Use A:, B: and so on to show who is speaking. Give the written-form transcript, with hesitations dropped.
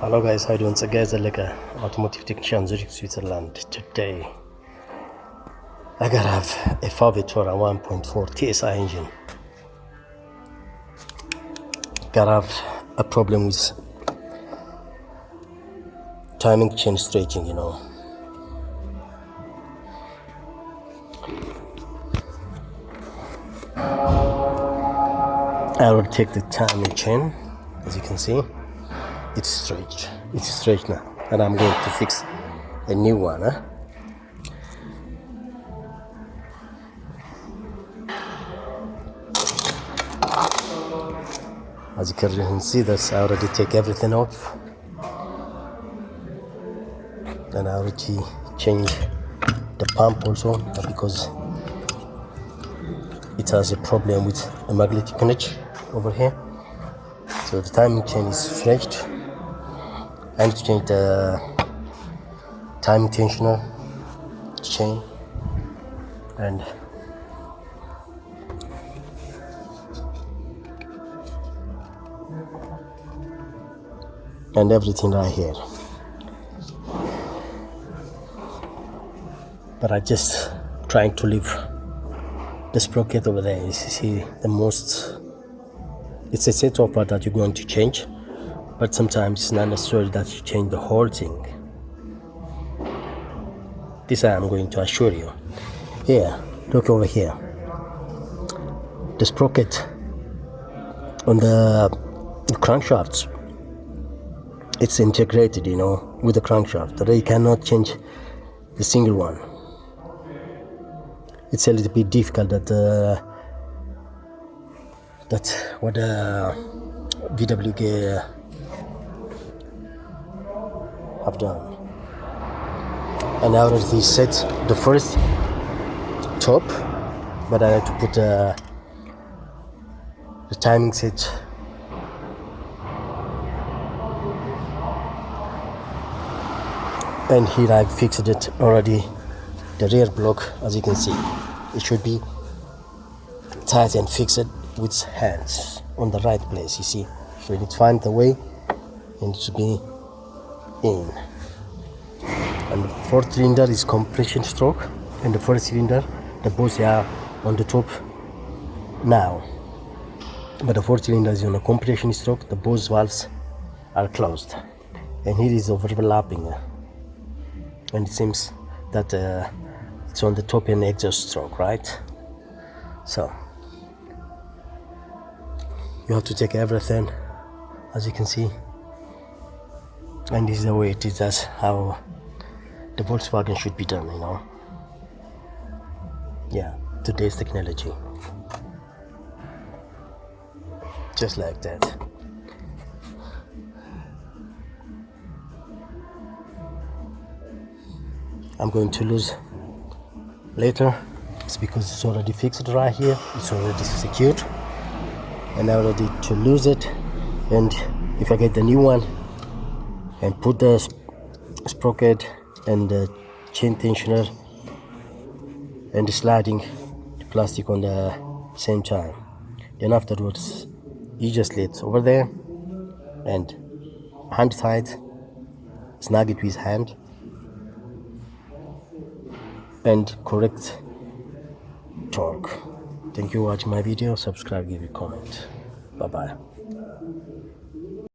A: Hello guys, how you doing? So guys, I'm like a automotive technician in Zurich, Switzerland. Today I gotta have a Touran 1.4 TSI engine. Gotta have a problem with timing chain stretching, you know. I will take the timing chain, as you can see. It's straight now, and I'm going to fix a new one. As you can see, that's I already take everything off, and I already changed the pump also because it has a problem with a magnetic connection over here. So the timing chain is stretched. I need to change the timing tensioner chain and everything right here. But I just trying to leave the sprocket over there. You see it's a set of part that you're going to change, but sometimes it's not necessary that you change the whole thing. This I'm going to assure you. Here, look over here. The sprocket on the crankshafts, it's integrated, you know, with the crankshaft. You cannot change the single one. It's a little bit difficult that what VWG have done. And I already set the first top, but I had to put the timing set and here I fixed it already. The rear block, as you can see, it should be tight and fixed with hands on the right place. You see, so you need to find the way and to be in. And the fourth cylinder is compression stroke, and the first cylinder, the both are on the top now, but the fourth cylinder is on a compression stroke. The both valves are closed, and here is overlapping, and it seems that it's on the top end exhaust stroke, right? So you have to take everything, as you can see, and this is the way it is. That's how the Volkswagen should be done, you know. Yeah, today's technology, just like that. I'm going to lose later. It's because it's already fixed right here. It's already secured, and I already to lose it. And if I get the new one and put the sprocket and the chain tensioner and the sliding plastic on the same time, then afterwards you just lay it over there and hand tight, snag it with hand, and correct torque. Thank you for watching my video. Subscribe, give a comment. Bye bye.